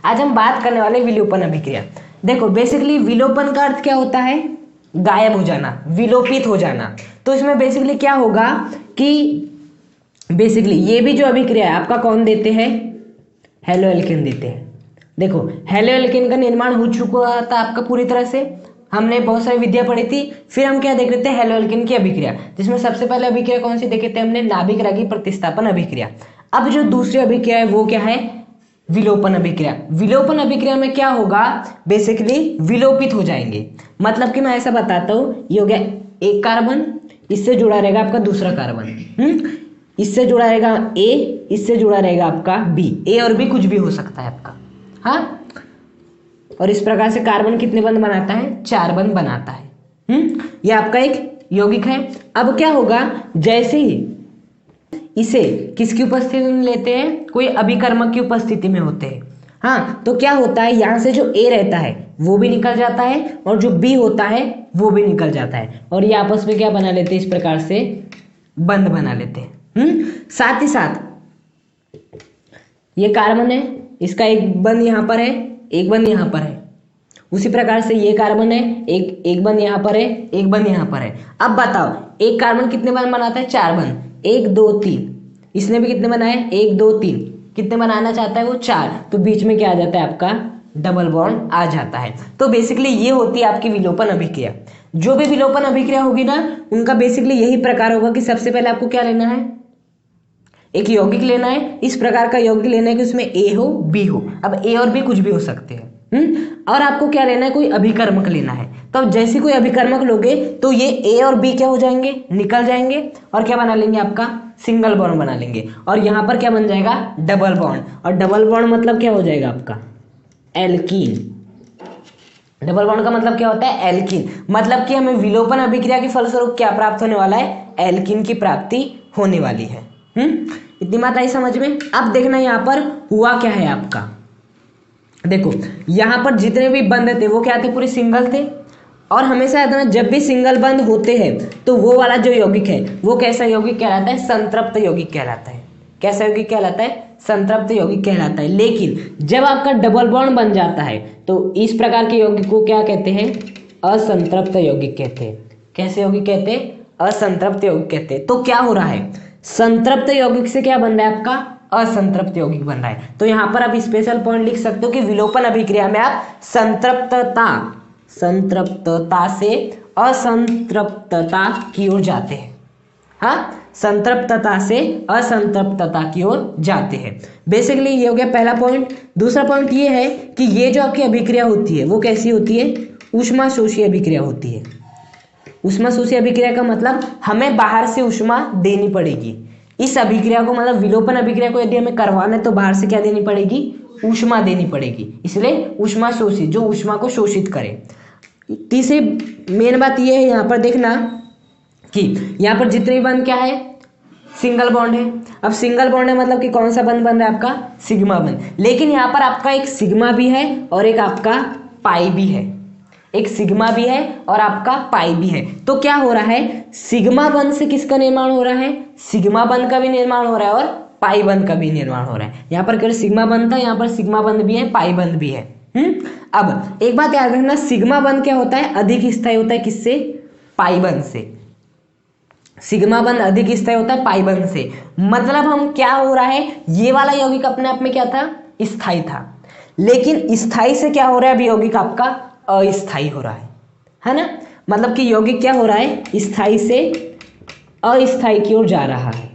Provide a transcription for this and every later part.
आज हम बात करने वाले विलोपन अभिक्रिया। देखो बेसिकली विलोपन का अर्थ क्या होता है? गायब हो जाना, विलोपित हो जाना। तो इसमें बेसिकली क्या होगा कि बेसिकली ये भी जो अभिक्रिया है आपका कौन देते हैं? हेलोएल्केन देते हैं। देखो हेलोएल्केन का निर्माण हो चुका था आपका पूरी तरह से, हमने बहुत सारी विद्या पढ़ी थी। फिर हम क्या देख रहे थे? हेलोएल्केन की अभिक्रिया, जिसमें सबसे पहले अभिक्रिया कौन सी देखे थे हमने? नाभिक रागी प्रतिस्थापन अभिक्रिया। अब जो दूसरी अभिक्रिया है वो क्या है? विलोपन अभिक्रिया। विलोपन अभिक्रिया में क्या होगा? बेसिकली विलोपित हो जाएंगे। मतलब कि मैं ऐसा बताता हूँ, ये हो गया एक कार्बन, इससे जुड़ा रहेगा आपका दूसरा कार्बन, इससे जुड़ा रहेगा ए, इससे जुड़ा रहेगा आपका बी। ए और बी कुछ भी हो सकता है आपका, हाँ। और इस प्रकार से कार्बन कितने बंध बनाता है? 4 बंध बनाता है। यह आपका एक यौगिक है। अब क्या होगा? जैसे ही इसे किसकी उपस्थिति में लेते हैं? कोई अभिकर्मक की उपस्थिति में होते हैं, हाँ। तो क्या होता है? यहाँ से जो ए रहता है वो भी निकल जाता है और जो बी होता है वो भी निकल जाता है, और ये आपस में क्या बना लेते हैं? इस प्रकार से बंध बना लेते हैं। साथ ही साथ ये कार्बन है, इसका एक बंध यहाँ पर है, एक बंध यहाँ पर है। उसी प्रकार से ये कार्बन है, एक बंध यहाँ पर है, एक बंध यहाँ पर है। अब बताओ एक कार्बन कितने बंध बनाता है? 4 बंध। 1 2 3। इसने भी कितने बनाए? 1 2 3। कितने बनाना चाहता है वो? 4। तो बीच में क्या आ जाता है आपका? डबल बॉन्ड आ जाता है। तो बेसिकली ये होती है आपकी विलोपन अभिक्रिया। जो भी विलोपन अभिक्रिया होगी ना, उनका बेसिकली यही प्रकार होगा कि सबसे पहले आपको क्या लेना है? एक यौगिक लेना है। इस प्रकार का यौगिक लेना है कि उसमें ए हो बी हो। अब ए और बी कुछ भी हो सकते हैं। और आपको क्या लेना है? कोई अभिकर्मक लेना है। तो अब जैसे कोई अभिकर्मक लोगे तो ये ए और बी क्या हो जाएंगे? निकल जाएंगे, और क्या बना लेंगे? आपका सिंगल बॉन्ड बना लेंगे। और यहाँ पर क्या बन जाएगा? Double bond. और डबल बॉन्ड मतलब क्या हो जाएगा आपका? एल्कीन। डबल बॉन्ड का मतलब क्या होता है? एल्कीन। मतलब कि हमें विलोपन अभिक्रिया के फलस्वरूप क्या प्राप्त होने वाला है? एल्कीन की प्राप्ति होने वाली है। इतनी बात आई समझ में? अब देखना यहाँ पर हुआ क्या है आपका। देखो यहाँ पर जितने भी बंध थे वो क्या थे? पूरे सिंगल थे। और हमेशा याद रखना, जब भी सिंगल बंध होते हैं तो वो वाला जो यौगिक है वो कैसा यौगिक कहलाता है? संतृप्त यौगिक कहलाता है। कैसा यौगिक कहलाता है? संतृप्त यौगिक कहलाता है। लेकिन जब आपका डबल बॉन्ड बन जाता है तो इस प्रकार के यौगिक को क्या कहते हैं? असंतृप्त यौगिक कहते हैं। कैसे यौगिक कहते हैं? असंतृप्त यौगिक कहते हैं। तो क्या हो रहा है? संतृप्त यौगिक से क्या बन रहा है आपका? असंतृप्त यौगिक बन रहा है। तो यहाँ पर आप स्पेशल पॉइंट लिख सकते हो कि विलोपन अभिक्रिया में आप संतृप्तता से असंतृप्तता की ओर जाते हैं, हाँ। संतृप्तता से असंतृप्तता की ओर जाते हैं। बेसिकली ये हो गया पहला पॉइंट। दूसरा पॉइंट ये है कि ये जो आपकी अभिक्रिया होती है वो कैसी होती है? ऊष्माशोषी अभिक्रिया होती है। ऊष्माशोषी अभिक्रिया का मतलब हमें बाहर से ऊष्मा देनी पड़ेगी। इस अभिक्रिया को मतलब विलोपन अभिक्रिया को यदि हमें करवाना है तो बाहर से क्या देनी पड़ेगी? ऊष्मा देनी पड़ेगी। इसलिए ऊष्माशोषी, जो ऊष्मा को शोषित करे। तीसरी मेन बात ये है यहाँ पर देखना कि यहाँ पर जितने बंध क्या है? सिंगल बॉन्ड है। अब सिंगल बॉन्ड है मतलब कि कौन सा बंध बन रहा है आपका? सिग्मा बंध। लेकिन यहाँ पर आपका एक सिग्मा भी है और एक आपका पाई भी है। एक सिग्मा भी है और आपका पाई भी है। तो क्या हो रहा है? सिग्मा बंध से किसका निर्माण हो रहा है? सिग्मा बंध का भी निर्माण हो रहा है और पाई बंध का भी निर्माण हो रहा है। यहाँ पर केवल सिग्मा बंध था, यहाँ पर सिग्मा बंध भी है, पाई बंध भी है। अब एक बात याद रखना, सिग्मा बंध क्या होता है? अधिक स्थायी होता है। किससे? पाई बंध से। सिग्मा बंध अधिक स्थायी होता है पाई बंध से। मतलब हम क्या हो रहा है? ये वाला यौगिक अपने आप में क्या था? स्थायी था। लेकिन स्थायी से क्या हो रहा है? अभी यौगिक आपका अस्थायी हो रहा है ना। मतलब कि यौगिक क्या हो रहा है? स्थायी से अस्थायी की ओर जा रहा है,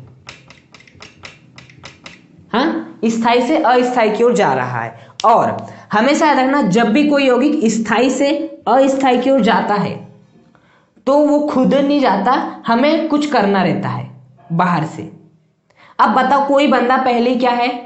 हाँ। स्थायी से अस्थायी की ओर जा रहा है। और हमेशा याद रखना, जब भी कोई यौगिक स्थायी से अस्थायी की ओर जाता है तो वो खुद नहीं जाता, हमें कुछ करना रहता है बाहर से। अब बताओ कोई बंदा पहले क्या है?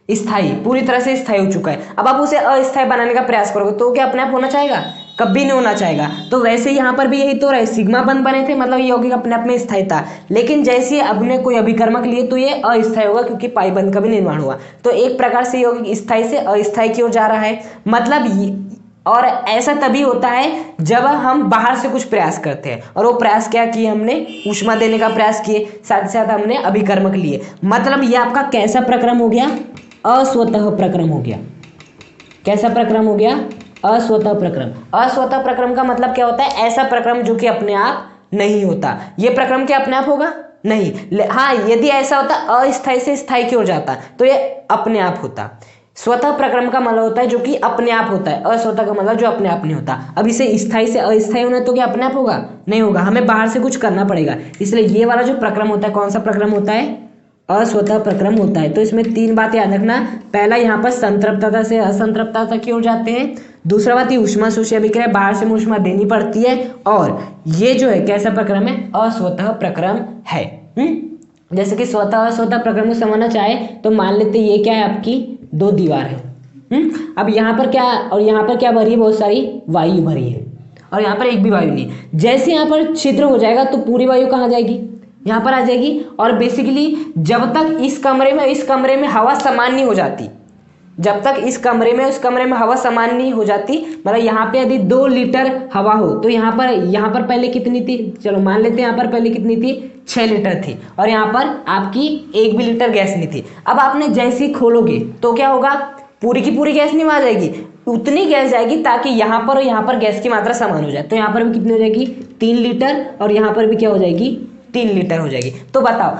स्थायी, पूरी तरह से स्थायी हो चुका है। अब आप उसे अस्थायी बनाने का प्रयास करोगे तो क्या अपने आप होना चाहेगा? कभी नहीं होना चाहेगा। तो वैसे यहाँ पर भी यही तो रहा है, सिग्मा बंध बने थे मतलब ये यौगिक अपने आप में स्थायी था। लेकिन जैसे हमने कोई अभिकर्मक लिए तो ये अस्थायी होगा क्योंकि पाई बंध का भी निर्माण हुआ। तो एक प्रकार से यौगिक स्थायी से अस्थायी की ओर जा रहा है। मतलब और ऐसा तभी होता है जब हम बाहर से कुछ प्रयास करते हैं। और वो प्रयास क्या किए? हमने ऊष्मा देने का प्रयास किए, साथ ही साथ हमने अभिकर्मक लिए। मतलब ये आपका कैसा प्रक्रम हो गया? अस्वतः प्रक्रम हो गया। कैसा प्रक्रम हो गया? अस्वतः प्रक्रम। अस्वतः प्रक्रम का मतलब क्या होता है? ऐसा प्रक्रम जो कि अपने आप नहीं होता। ये प्रक्रम क्या अपने आप होगा? नहीं। हाँ, यदि ऐसा होता अस्थायी से स्थायी की ओर जाता तो ये अपने आप होता। स्वतः प्रक्रम का मतलब होता है जो कि अपने आप होता है, अस्वतः का मतलब जो अपने आप नहीं होता। अब इसे स्थायी से अस्थायी होना तो क्या अपने आप होगा? नहीं होगा, हमें बाहर से कुछ करना पड़ेगा। इसलिए ये वाला जो प्रक्रम होता है, कौन सा प्रक्रम होता है? अस्वतः प्रक्रम होता है। तो इसमें 3 बातें याद रखना। पहला, यहाँ पर संतृप्तता से असंतृप्तता की ओर जाते हैं। दूसरा बात, ये ऊष्मा शोषी अभिक्रिया, बाहर से ऊष्मा देनी पड़ती है। और ये जो है कैसा प्रक्रम है? अस्वतः प्रक्रम है। जैसे कि स्वतः अस्वतः प्रक्रम को समझना चाहे तो मान लेते ये क्या है? आपकी 2 दीवार है। अब यहाँ पर क्या और यहाँ पर क्या भरी है? बहुत सारी वायु भरी है और यहाँ पर एक भी वायु नहीं। जैसे यहाँ पर छिद्र हो जाएगा तो पूरी वायु कहाँ जाएगी? यहाँ पर आ जाएगी। और बेसिकली जब तक इस कमरे में हवा समान नहीं हो जाती, जब तक उस कमरे में हवा समान नहीं हो जाती, मतलब यहाँ पे यदि 2 लीटर हवा हो तो यहाँ पर पहले कितनी थी? चलो मान लेते हैं यहाँ पर पहले कितनी थी? 6 लीटर थी। और यहाँ पर आपकी 1 भी लीटर गैस नहीं थी। अब आपने जैसे ही खोलोगे तो क्या होगा? पूरी की पूरी गैस नहीं आ जाएगी, उतनी गैस जाएगी ताकि यहाँ पर और यहाँ पर गैस की मात्रा समान हो जाए। तो यहाँ पर भी कितनी हो जाएगी? 3 लीटर और यहाँ पर भी क्या हो जाएगी? 3 लीटर हो जाएगी। तो बताओ,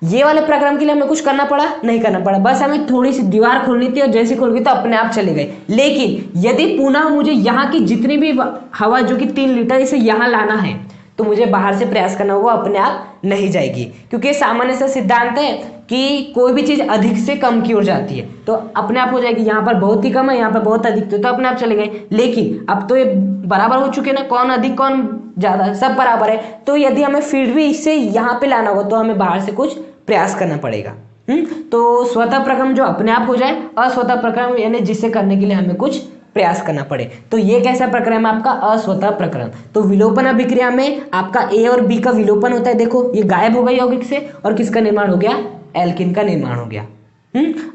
ये वाले प्रक्रम के लिए हमें कुछ करना पड़ा? नहीं करना पड़ा, बस हमें थोड़ी सी दीवार खोलनी थी और जैसे खोल गई तो अपने आप चले गए। लेकिन यदि पुनः मुझे यहाँ की जितनी भी हवा जो कि 3 लीटर इसे यहाँ लाना है तो मुझे बाहर से प्रयास करना होगा, अपने आप नहीं जाएगी। क्योंकि सामान्य सा सिद्धांत है कि कोई भी चीज अधिक से कम की ओर जाती है तो अपने आप हो जाएगी। यहाँ पर बहुत ही कम है, यहाँ पर बहुत अधिक तो अपने आप चले गए। लेकिन अब तो ये बराबर हो चुके ना, कौन अधिक कौन ज्यादा, सब बराबर है। तो यदि हमें फिर भी इससे यहाँ पे लाना होगा तो हमें बाहर से कुछ प्रयास करना पड़ेगा। तो स्वतः प्रक्रम जो अपने आप हो जाए, अस्वतः प्रक्रम यानी जिससे करने के लिए हमें कुछ प्रयास करना पड़े। तो ये कैसा प्रक्रम है? आपका अस्वतः प्रक्रम। तो विलोपन अभिक्रिया में आपका ए और बी का विलोपन होता है। देखो ये गायब हो गया यौगिक से और किसका निर्माण हो गया? एल्किन का निर्माण हो गया।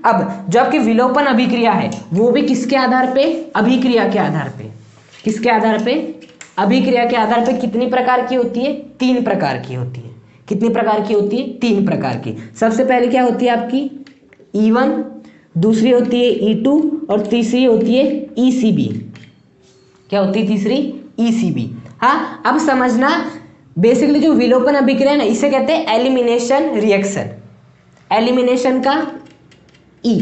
अब जो आपकी विलोपन अभिक्रिया है वो भी किसके आधार पे? अभिक्रिया के आधार पे। किसके आधार पे? अभिक्रिया के आधार पे। कितनी प्रकार की होती है? 3 प्रकार की होती है। कितनी प्रकार की होती है? 3 प्रकार की। सबसे पहले क्या होती है आपकी? E1, दूसरी होती है E2 और तीसरी होती है ECB। क्या होती है तीसरी? ECB। हाँ, अब समझना, बेसिकली जो विलोपन अभिक्रिया है ना, इसे कहते हैं एलिमिनेशन रिएक्शन। एलिमिनेशन का E,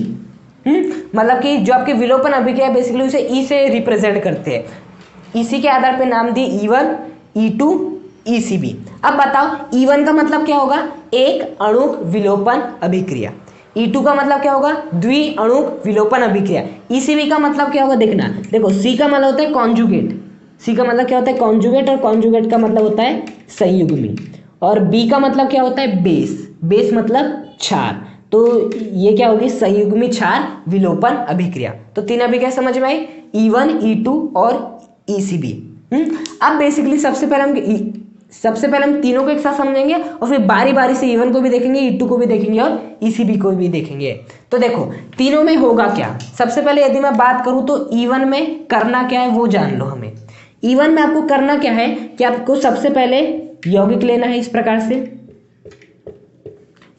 मतलब कि जो आपके विलोपन अभिक्रिया बेसिकली उसे E से रिप्रेजेंट करते हैं। इसी के आधार पे नाम दिए E1, E2, ECB। अब बताओ E1 का मतलब क्या होगा? एक अणुक विलोपन अभिक्रिया। E2 का मतलब क्या होगा? द्विअणुक विलोपन अभिक्रिया। ECB का मतलब क्या होगा? देखना, देखो C का मतलब होता है कॉन्जुगेट। C का मतलब क्या होता है? कॉन्जुगेट। और कॉन्जुगेट का मतलब होता है संयुग्मी। और B का मतलब क्या होता है? बेस। बेस मतलब क्षार। तो ये क्या होगी? संयुग्मी क्षार विलोपन अभिक्रिया। तो 3 अभिक्रिया समझ में आई? E1, E2 और ECB। अब बेसिकली सबसे पहले हम तीनों को एक साथ समझेंगे और फिर बारी बारी से E1 को भी देखेंगे, E2 को भी देखेंगे और ECB को भी देखेंगे। तो देखो तीनों में होगा क्या। सबसे पहले यदि मैं बात करूं तो E1 में करना क्या है वो जान लो। हमें E1 में आपको करना क्या है कि आपको सबसे पहले यौगिक लेना है। इस प्रकार से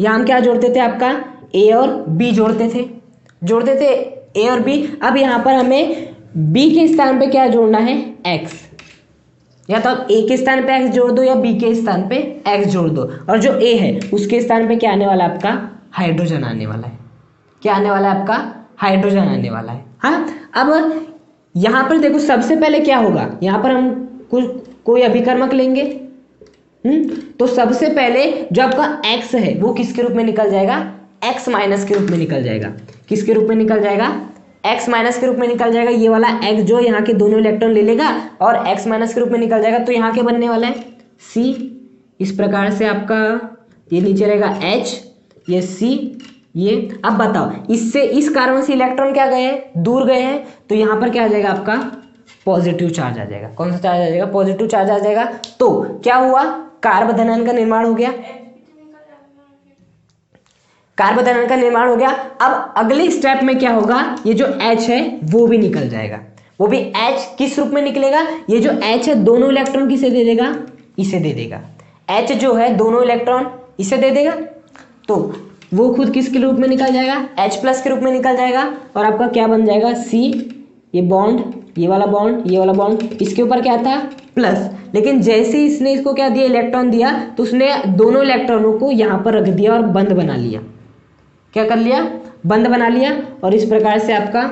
यहां हम क्या जोड़ते थे? आपका A और B जोड़ते थे A और B। अब यहां पर हमें B के स्थान पे क्या जोड़ना है? X। या तो आप A के स्थान पे X जोड़ दो या B के स्थान पे X जोड़ दो। और जो A है उसके स्थान पे क्या आने वाला है? आपका हाइड्रोजन आने वाला है। क्या आने वाला है? आपका हाइड्रोजन आने वाला है। हाँ, अब यहाँ पर देखो सबसे पहले क्या होगा? यहाँ पर हम कोई अभिकर्मक लेंगे। तो सबसे पहले जो आपका X है वो किसके रूप में निकल जाएगा? X माइनस के रूप में निकल जाएगा। किसके रूप में निकल जाएगा? X माइनस के रूप में निकल जाएगा। ये वाला X जो यहाँ के दोनों इलेक्ट्रॉन ले लेगा और X माइनस के रूप में निकल जाएगा। तो यहाँ क्या बनने वाला है? C। इस प्रकार से आपका ये नीचे रहेगा H, ये C, ये। अब बताओ इससे इस कार्बन से इलेक्ट्रॉन क्या गए हैं? दूर गए हैं। तो यहाँ पर क्या आ जाएगा? आपका पॉजिटिव चार्ज आ जाएगा। कौन सा चार्ज आ जाएगा? पॉजिटिव चार्ज आ जाएगा। तो क्या हुआ? कार्बोधनायन का निर्माण हो गया। कार्बोधनायन का निर्माण हो गया। अब अगले स्टेप में क्या होगा? ये जो H है वो भी निकल जाएगा। वो भी H किस रूप में निकलेगा? ये जो H है दोनों इलेक्ट्रॉन किसे दे देगा? इसे दे देगा। H जो है दोनों इलेक्ट्रॉन इसे दे देगा। तो वो खुद किसके रूप में निकल जाएगा, H+ के रूप में निकल जाएगा और आपका क्या बन जाएगा, C, ये बॉन्ड, ये वाला बॉन्ड, ये वाला बॉन्ड, इसके ऊपर क्या था प्लस। लेकिन जैसे ही इसने इसको क्या दिया, इलेक्ट्रॉन दिया, तो उसने दोनों इलेक्ट्रॉनों को यहाँ पर रख दिया और बंद बना लिया। क्या कर लिया, बंद बना लिया। और इस प्रकार से आपका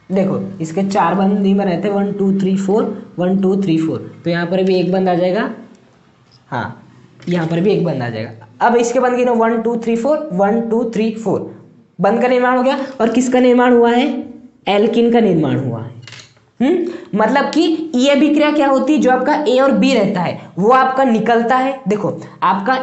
देखो इसके 4 बंद नहीं बने थे, 1 2 3 4, 1 2 3 4, तो यहाँ पर भी एक बंद आ जाएगा, हाँ यहाँ पर भी एक बंद आ जाएगा। अब इसके बंद गिनो 1 2 3 4, 1 2 3 4, बंद का निर्माण हो गया। और किसका निर्माण हुआ है, एल्किन का निर्माण हुआ है। मतलब कि ये अभिक्रिया क्या होती है, जो आपका A और B रहता है वो आपका निकलता है। देखो आपका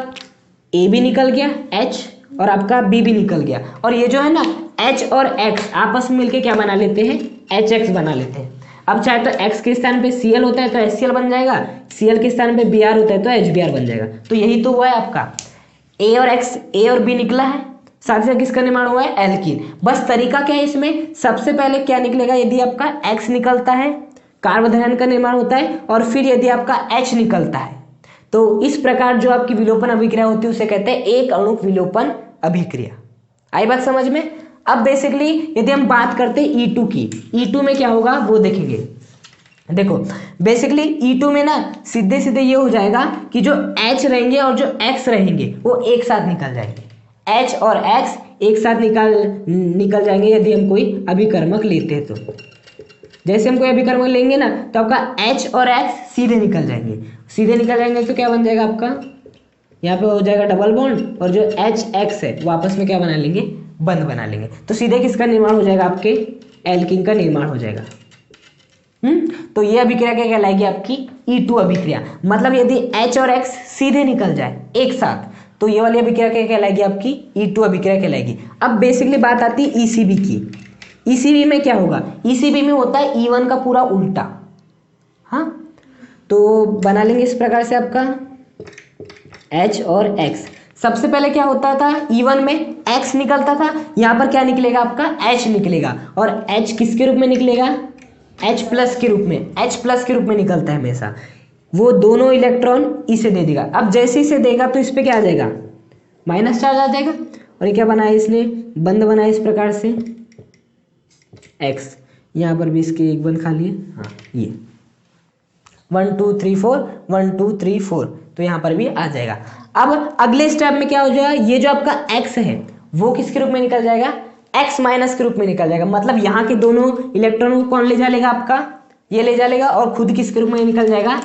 A भी निकल गया H और आपका B भी निकल गया, और ये जो है ना H और X आपस में मिलके क्या बना लेते हैं, HX बना लेते हैं। अब चाहे तो X के स्थान पे Cl होता है तो HCl बन जाएगा, Cl के स्थान पे Br होता है तो HBr बन जाएगा। तो यही तो हुआ है आपका A और B निकला है, साथ ही साथ किसका निर्माण हुआ है, एल्कीन। बस तरीका क्या है इसमें, सबसे पहले क्या निकलेगा, यदि आपका X निकलता है कार्बोधन का निर्माण होता है, और फिर यदि आपका H निकलता है तो इस प्रकार जो आपकी विलोपन अभिक्रिया होती है उसे कहते हैं एक अणुक विलोपन अभिक्रिया। आई बात समझ में। अब बेसिकली यदि हम बात करते हैं E2 की, E2 में क्या होगा वो देखेंगे। देखो बेसिकली E2 में ना सीधे सीधे ये हो जाएगा कि जो H रहेंगे और जो X रहेंगे वो एक साथ निकल जाएंगे, H और X एक साथ निकल जाएंगे यदि हम कोई अभिकर्मक लेते हैं तो। जैसे हम कोई अभिकर्मक लेंगे ना तो आपका H और X सीधे निकल जाएंगे, सीधे निकल जाएंगे तो क्या बन जाएगा आपका, यहाँ पे हो जाएगा डबल बॉन्ड, और जो HX है वो आपस में क्या बना लेंगे, बंद बना लेंगे। तो सीधे किसका निर्माण हो जाएगा, आपके एल्किन का निर्माण हो जाएगा। तो ये अभिक्रिया क्या कहलाएगी, आपकी E2 अभिक्रिया। मतलब यदि H और X सीधे निकल जाए एक साथ तो ये वाली अभिक्रिया क्या कहलाएगी, आपकी E2 अभिक्रिया कहलाएगी। अब बेसिकली बात आती है ECB की। ECB में क्या होगा, ECB में होता है E1 का पूरा उल्टा। हाँ तो बना लेंगे इस प्रकार से आपका H और X। सबसे पहले क्या होता था, E1 में X निकलता था, यहाँ पर क्या निकलेगा आपका H निकलेगा, और H किसके रूप में निकलेगा, H+ के रूप में, H+ के रूप में निकलता है हमेशा। वो दोनों इलेक्ट्रॉन इसे दे देगा। अब जैसे इसे देगा तो इस पे क्या आ जाएगा, माइनस चार्ज आ जाएगा। और ये क्या बनाया इसने, बंद बनाया इस प्रकार से X, यहाँ पर भी इसके एक बंद खा लिए, हाँ ये 1 2 3 4, 1 2 3 4, तो यहाँ पर भी आ जाएगा। अब अगले स्टेप में क्या हो जाएगा, ये जो आपका X है वो किसके रूप में निकल जाएगा, X- के रूप में निकल जाएगा। मतलब यहाँ के दोनों इलेक्ट्रॉन को कौन ले जाएगा, आपका ये ले जाएगा, और खुद किसके रूप में निकल जाएगा,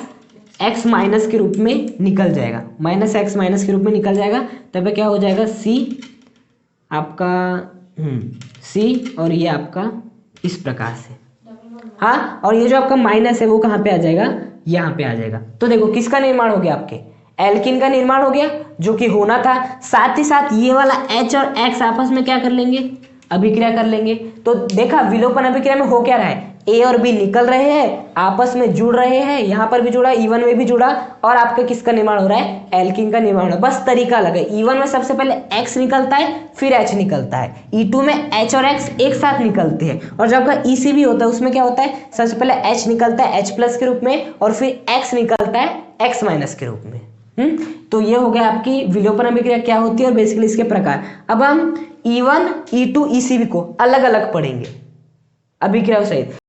X- के रूप में निकल जाएगा, -X- के रूप में निकल जाएगा। तब क्या हो जाएगा C आपका C, और ये आपका इस प्रकार से, हाँ, और ये जो आपका माइनस है वो कहाँ पे आ जाएगा, यहाँ पे आ जाएगा। तो देखो किसका निर्माण हो गया, आपके एल्किन का निर्माण हो गया, जो कि होना था। साथ ही साथ ये वाला H और X आपस में क्या कर लेंगे, अभिक्रिया कर लेंगे। तो देखा विलोपन अभिक्रिया में हो क्या रहा है, A और B निकल रहे हैं, आपस में जुड़ रहे हैं, यहाँ पर भी जुड़ा, E1 में भी जुड़ा, और आपके किसका निर्माण हो रहा है, एल्किन का निर्माण हो रहा है। बस तरीका अलग है। E1 में सबसे पहले X निकलता है, फिर H निकलता है। E2 में H और X एक साथ निकलते हैं। और जब आपका ECB होता है उसमें क्या होता है, सबसे पहले H निकलता है H+ के रूप में, और फिर X निकलता है X- के रूप में। तो ये हो गया आपकी विलोपन अभिक्रिया क्या होती है और बेसिकली इसके प्रकार। अब हम E1, E2, ECB को अलग अलग पढ़ेंगे अभिक्रिया सहित।